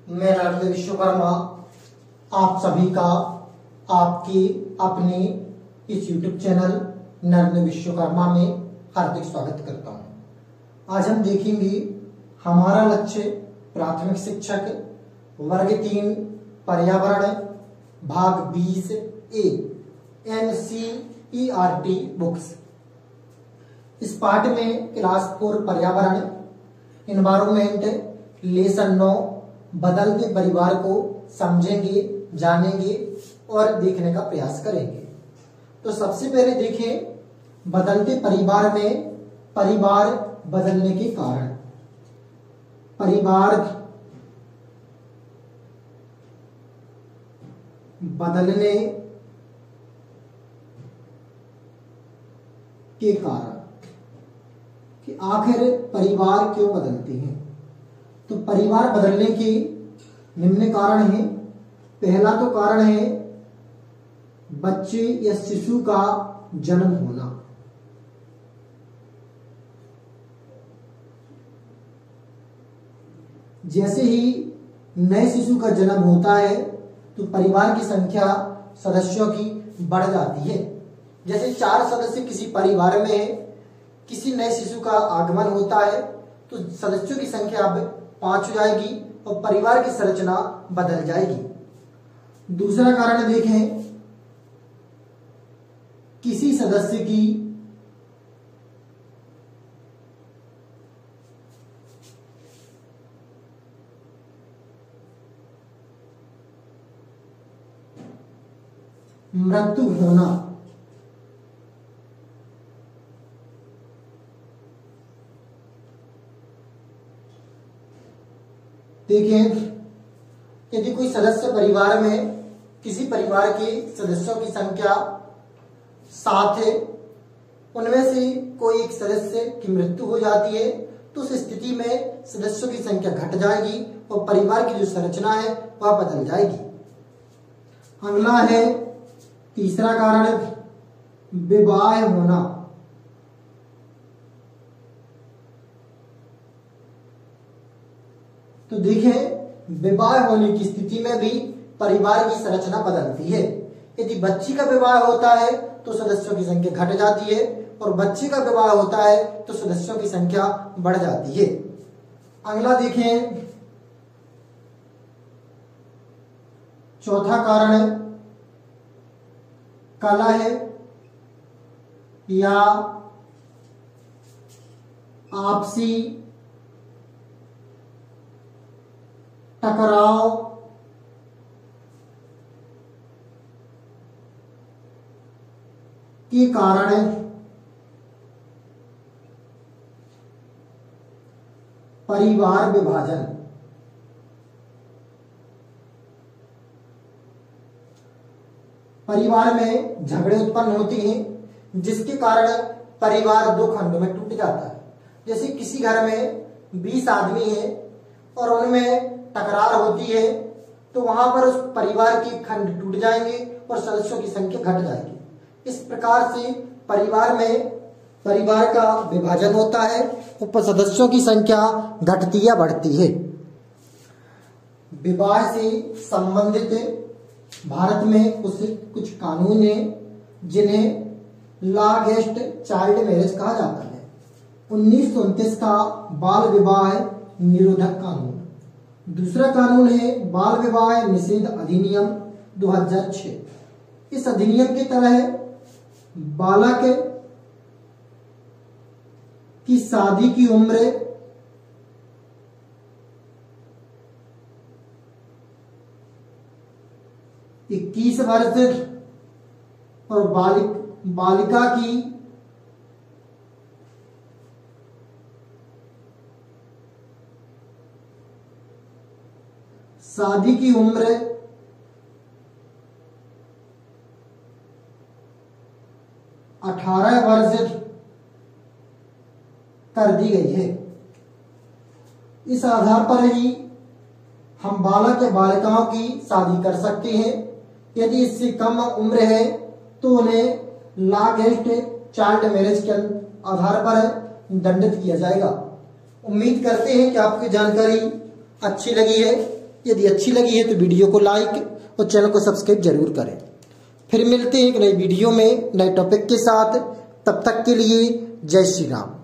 मैं नर्मदे विश्वकर्मा आप सभी का आपके अपने इस YouTube चैनल नर्मदे विश्वकर्मा में हार्दिक स्वागत करता हूं। आज हम देखेंगे हमारा लक्ष्य प्राथमिक शिक्षक वर्ग 3 पर्यावरण भाग 20A NCERT बुक्स। इस पाठ में क्लास 4 पर्यावरण एनवायरमेंट लेसन 9 बदलते परिवार को समझेंगे, जानेंगे और देखने का प्रयास करेंगे। तो सबसे पहले देखें बदलते परिवार में परिवार बदलने के कारण। परिवार बदलने के कारण कि आखिर परिवार क्यों बदलते हैं। तो परिवार बदलने के निम्न कारण हैं। पहला तो कारण है बच्चे या शिशु का जन्म होना। जैसे ही नए शिशु का जन्म होता है तो परिवार की संख्या सदस्यों की बढ़ जाती है। जैसे 4 सदस्य किसी परिवार में है, किसी नए शिशु का आगमन होता है तो सदस्यों की संख्या अब 5 हो जाएगी और परिवार की संरचना बदल जाएगी। दूसरा कारण देखें, किसी सदस्य की मृत्यु होना। देखें, यदि कोई सदस्य परिवार में किसी परिवार के सदस्यों की संख्या 7 है, उनमें से कोई एक सदस्य की मृत्यु हो जाती है तो उस स्थिति में सदस्यों की संख्या घट जाएगी और परिवार की जो संरचना है वह बदल जाएगी। अगला है तीसरा कारण विवाह होना। तो देखें, विवाह होने की स्थिति में भी परिवार की संरचना बदलती है। यदि बच्ची का विवाह होता है तो सदस्यों की संख्या घट जाती है और बच्चे का विवाह होता है तो सदस्यों की संख्या बढ़ जाती है। अगला देखें, चौथा कारण कलह या आपसी टकराव के कारण परिवार विभाजन। परिवार में झगड़े उत्पन्न होते हैं जिसके कारण परिवार 2 खंडों में टूट जाता है। जैसे किसी घर में 20 आदमी हैं और उनमें तकरार होती है तो वहां पर उस परिवार के खंड टूट जाएंगे और सदस्यों की संख्या घट जाएगी। इस प्रकार से परिवार का विभाजन होता है, ऊपर सदस्यों की संख्या घटती या बढ़ती है। विवाह से संबंधित भारत में कुछ कानून हैं जिन्हें लॉ अगेंस्ट चाइल्ड मैरिज कहा जाता है। 1929 का बाल विवाह निरोधक कानून। दूसरा कानून है बाल विवाह निषेध अधिनियम 2006। इस अधिनियम के तहत बालक की शादी की उम्र 21 वर्ष और बालिका की शादी की उम्र 18 वर्ष कर दी गई है। इस आधार पर ही हम बालक या बालिकाओं की शादी कर सकते हैं। यदि इससे कम उम्र है तो उन्हें लॉ अगेंस्ट चाइल्ड मैरिज के आधार पर दंडित किया जाएगा। उम्मीद करते हैं कि आपकी जानकारी अच्छी लगी है। यदि अच्छी लगी है तो वीडियो को लाइक और चैनल को सब्सक्राइब जरूर करें। फिर मिलते हैं एक नई वीडियो में नए टॉपिक के साथ। तब तक के लिए जय श्री राम।